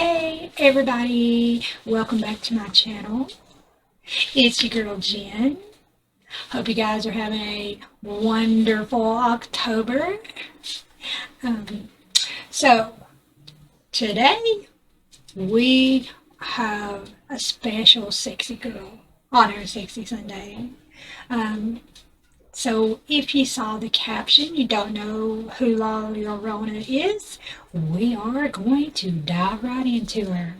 Hey everybody, welcome back to my channel. It's your girl Jen. Hope you guys are having a wonderful October. Um, so today we have a special sexy girl on our Sexy Sunday. Um, so if you saw the caption, you don't know who Llorona is, we are going to dive right into her.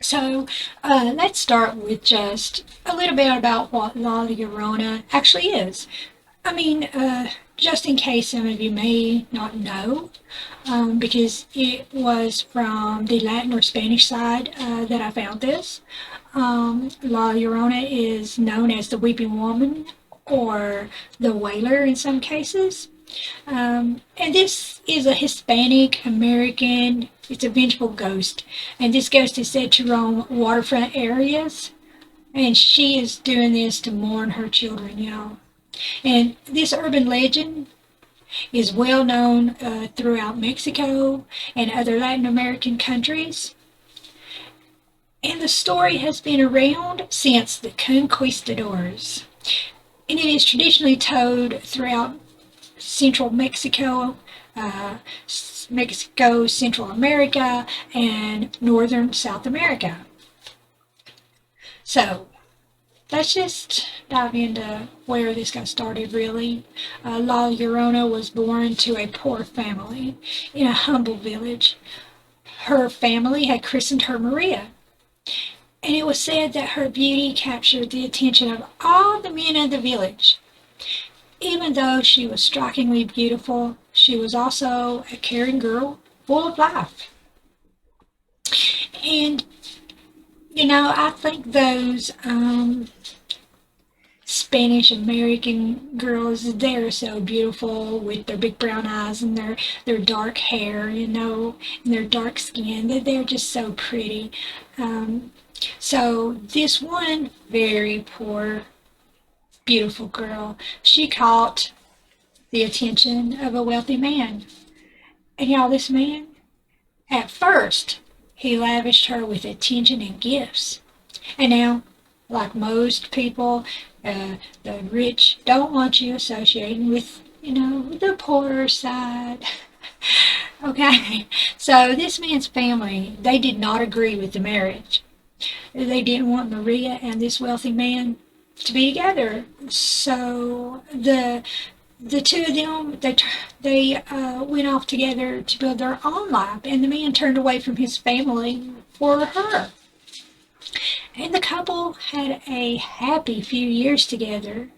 So let's start with just a little bit about what La Llorona actually is. I mean, just in case some of you may not know, because it was from the Latin or Spanish side that I found this. La Llorona is known as the Weeping Woman or the Wailer in some cases. And this is a Hispanic American, it's a vengeful ghost. And this ghost is said to roam waterfront areas. And she is doing this to mourn her children, y'all. And this urban legend is well known throughout Mexico and other Latin American countries. And the story has been around since the conquistadors. And it is traditionally told throughout Central Mexico, Central America, and Northern South America. So let's just dive into where this got started, really. La Llorona was born to a poor family in a humble village. Her family had christened her Maria, and it was said that her beauty captured the attention of all the men of the village. Even though she was strikingly beautiful, she was also a caring girl full of life. And, I think those Spanish American girls, they're so beautiful with their big brown eyes and their dark hair, and their dark skin. They're just so pretty. So this one very poor, beautiful girl, she caught the attention of a wealthy man. And y'all, this man, at first, he lavished her with attention and gifts. And now, like most people, the rich don't want you associating with, the poorer side. Okay, so this man's family, they did not agree with the marriage. They didn't want Maria and this wealthy man to be together. So the two of them, they went off together to build their own life, and the man turned away from his family for her. And the couple had a happy few years together.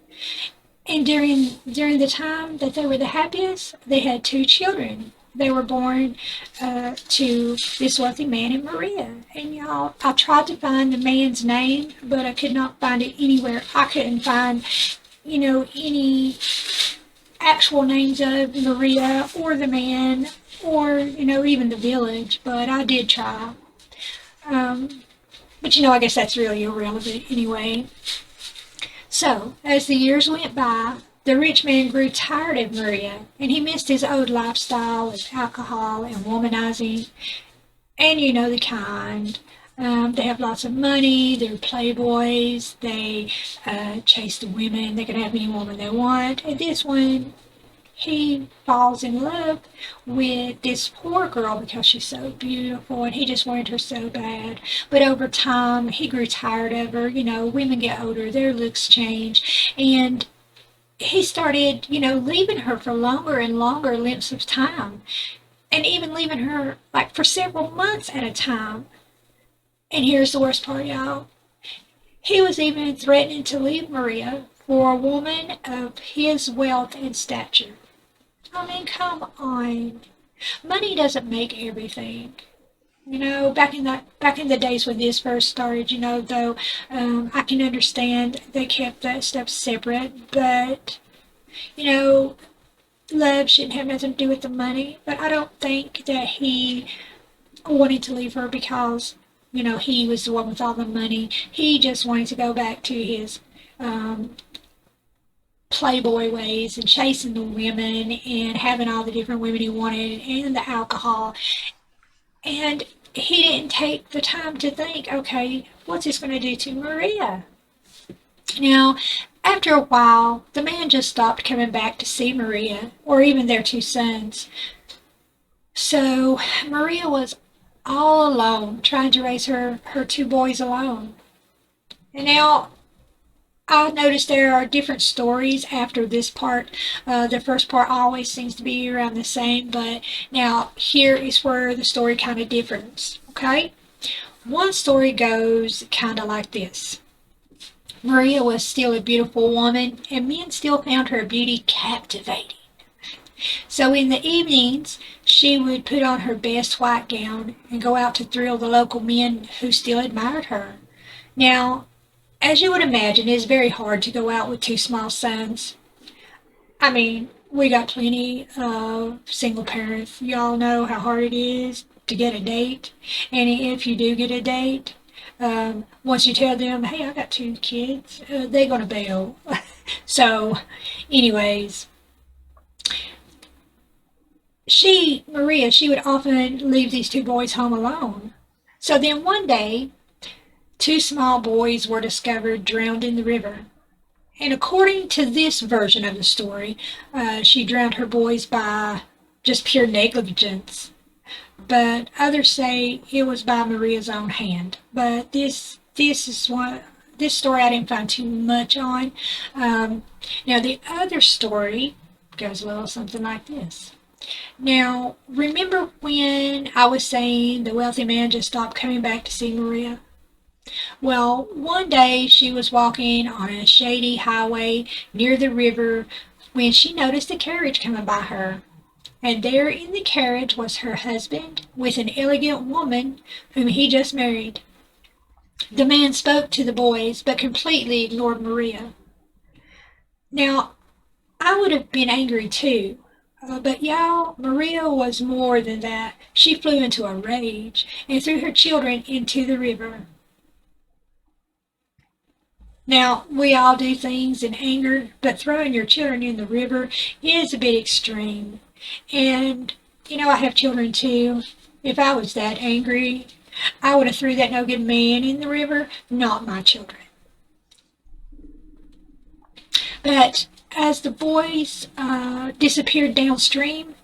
And during the time that they were the happiest, they had two children. They were born to this wealthy man and Maria. And y'all, I tried to find the man's name, but I could not find it anywhere. I couldn't find, any actual names of Maria or the man or, even the village. But I did try. But I guess that's really irrelevant anyway. So, as the years went by, the rich man grew tired of Maria, and he missed his old lifestyle of alcohol and womanizing. And you know the kind. They have lots of money, they're playboys, they chase the women, they can have any woman they want. And this one, he falls in love with this poor girl because she's so beautiful, and he just wanted her so bad. But over time, he grew tired of her. Women get older, their looks change, and he started, leaving her for longer and longer lengths of time, and even leaving her like for several months at a time. And here's the worst part, y'all. He was even threatening to leave Maria for a woman of his wealth and stature. I mean, come on. Money doesn't make everything. Back in the days when this first started, though, I can understand they kept that stuff separate, but love shouldn't have nothing to do with the money. But I don't think that he wanted to leave her because he was the one with all the money. He just wanted to go back to his playboy ways and chasing the women and having all the different women he wanted and the alcohol. And he didn't take the time to think, okay, what's this going to do to Maria? Now, after a while, the man just stopped coming back to see Maria or even their two sons. So Maria was all alone, trying to raise her two boys alone. And now I noticed there are different stories after this part. The first part always seems to be around the same, but now here is where the story kind of differs. Okay? One story goes kind of like this. Maria was still a beautiful woman, and men still found her beauty captivating. So in the evenings, she would put on her best white gown and go out to thrill the local men who still admired her. Now, as you would imagine, it's very hard to go out with two small sons. I mean, we got plenty of single parents. Y'all know how hard it is to get a date. And if you do get a date, once you tell them, hey, I got two kids, they're going to bail. So, anyways, Maria, she would often leave these two boys home alone. So then one day, two small boys were discovered drowned in the river. And according to this version of the story, she drowned her boys by just pure negligence. But others say it was by Maria's own hand. But this story I didn't find too much on. Now the other story goes a little something like this. Now, remember when I was saying the wealthy man just stopped coming back to see Maria? Well, one day she was walking on a shady highway near the river when she noticed a carriage coming by her. And there in the carriage was her husband with an elegant woman whom he just married. The man spoke to the boys, but completely ignored Maria. Now, I would have been angry too. But y'all, Maria was more than that. She flew into a rage and threw her children into the river. Now, we all do things in anger, but throwing your children in the river is a bit extreme. And, I have children too. If I was that angry, I would have threw that no good man in the river, not my children. But as the boys disappeared downstream,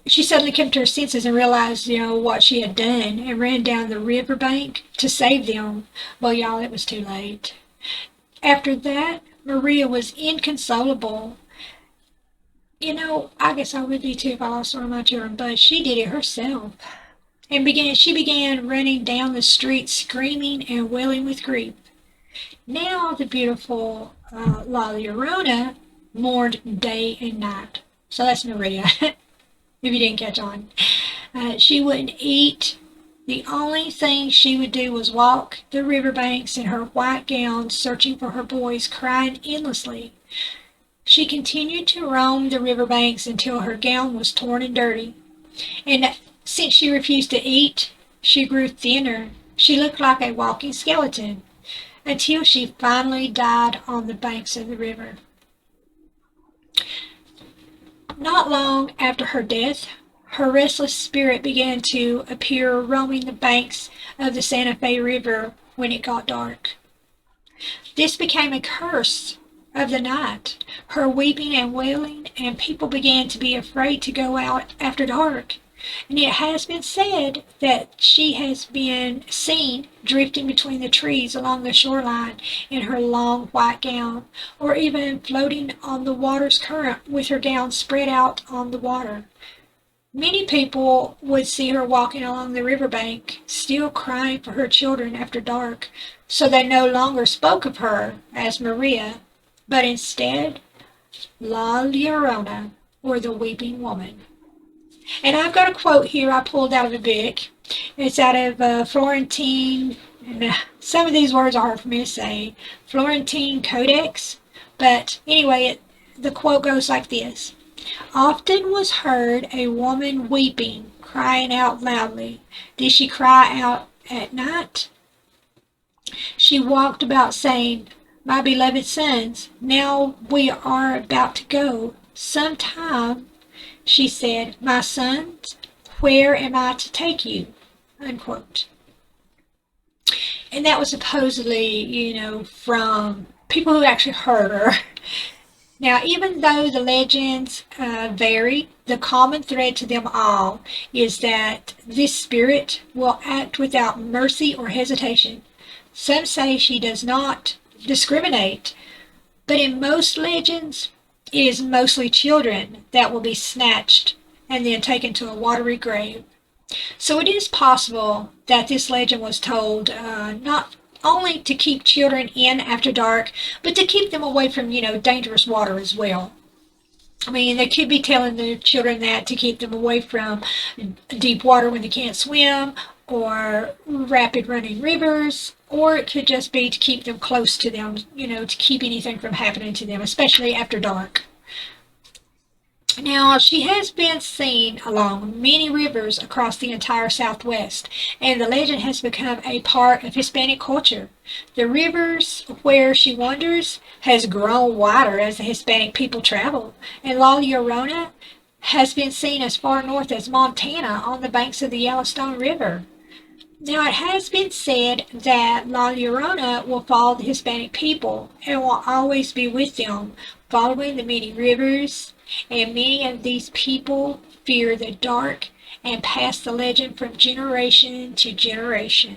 she suddenly came to her senses and realized, what she had done and ran down the riverbank to save them. Well, y'all, it was too late. After that, Maria was inconsolable. I guess I would be too if I lost one of my children, but she did it herself. And she began running down the street screaming and wailing with grief. Now the beautiful Llorona mourned day and night. So that's Maria, if you didn't catch on. She wouldn't eat. The only thing she would do was walk the riverbanks in her white gown, searching for her boys, crying endlessly. She continued to roam the riverbanks until her gown was torn and dirty. And since she refused to eat, she grew thinner. She looked like a walking skeleton until she finally died on the banks of the river. Not long after her death, her restless spirit began to appear roaming the banks of the Santa Fe River when it got dark. This became a curse of the night, her weeping and wailing, and people began to be afraid to go out after dark. And it has been said that she has been seen drifting between the trees along the shoreline in her long white gown, or even floating on the water's current with her gown spread out on the water. Many people would see her walking along the riverbank, still crying for her children after dark, so they no longer spoke of her as Maria, but instead, La Llorona, or the weeping woman. And I've got a quote here I pulled out of a book. It's out of Florentine, and some of these words are hard for me to say, Florentine Codex. But anyway, the quote goes like this. Often was heard a woman weeping, crying out loudly. Did she cry out at night? She walked about saying, my beloved sons, now we are about to go. Sometime, she said, my sons, where am I to take you? unquote. And that was supposedly, from people who actually heard her. Now, even though the legends vary, the common thread to them all is that this spirit will act without mercy or hesitation. Some say she does not discriminate, but in most legends, it is mostly children that will be snatched and then taken to a watery grave. So it is possible that this legend was told not only to keep children in after dark, but to keep them away from, dangerous water as well. I mean, they could be telling the children that to keep them away from deep water when they can't swim, or rapid running rivers, or it could just be to keep them close to them, to keep anything from happening to them, especially after dark. Now, she has been seen along many rivers across the entire Southwest, and the legend has become a part of Hispanic culture. The rivers where she wanders has grown wider as the Hispanic people travel, and La Llorona has been seen as far north as Montana on the banks of the Yellowstone River. Now, it has been said that La Llorona will follow the Hispanic people and will always be with them, following the many rivers, and many of these people fear the dark and pass the legend from generation to generation.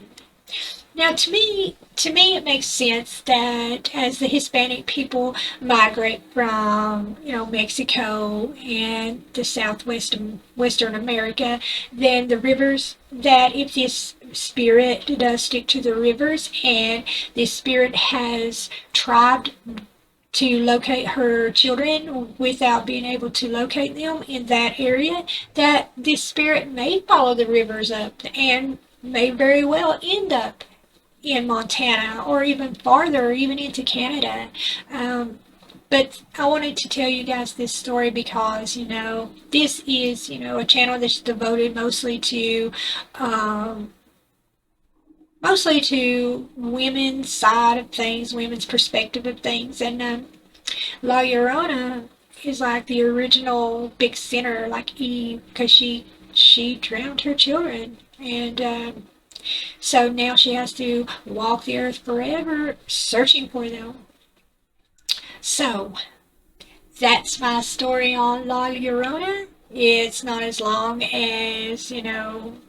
Now, to me, it makes sense that as the Hispanic people migrate from, Mexico and the Southwest Western America, then the rivers, that if this spirit does stick to the rivers and this spirit has tried to locate her children without being able to locate them in that area, that this spirit may follow the rivers up and may very well end up in Montana or even farther, even into Canada. But I wanted to tell you guys this story because, this is, a channel that's devoted mostly to women's side of things, women's perspective of things. And La Llorona is like the original big sinner, like Eve, because she drowned her children. And so now she has to walk the earth forever searching for them. So that's my story on La Llorona. It's not as long as,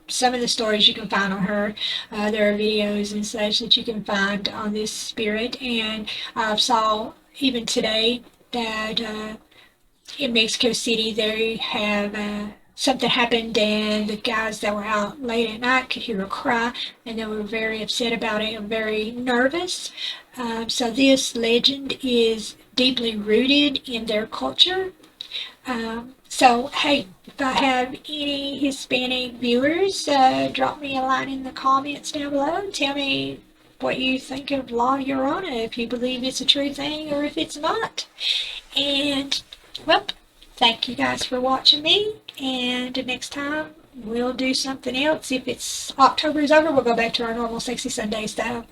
some of the stories you can find on her. There are videos and such that you can find on this spirit. And I saw even today that in Mexico City they have something happened, and the guys that were out late at night could hear a cry, and they were very upset about it and very nervous. So this legend is deeply rooted in their culture. So, hey, if I have any Hispanic viewers, drop me a line in the comments down below. Tell me what you think of La Llorona, if you believe it's a true thing or if it's not. And, well, thank you guys for watching me. And next time, we'll do something else. If it's October is over, we'll go back to our normal Sexy Sunday style.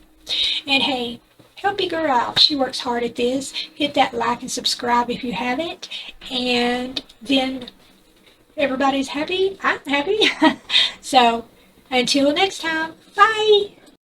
And, hey, help your girl out. She works hard at this. Hit that like and subscribe if you haven't. And then everybody's happy. I'm happy. So until next time, bye.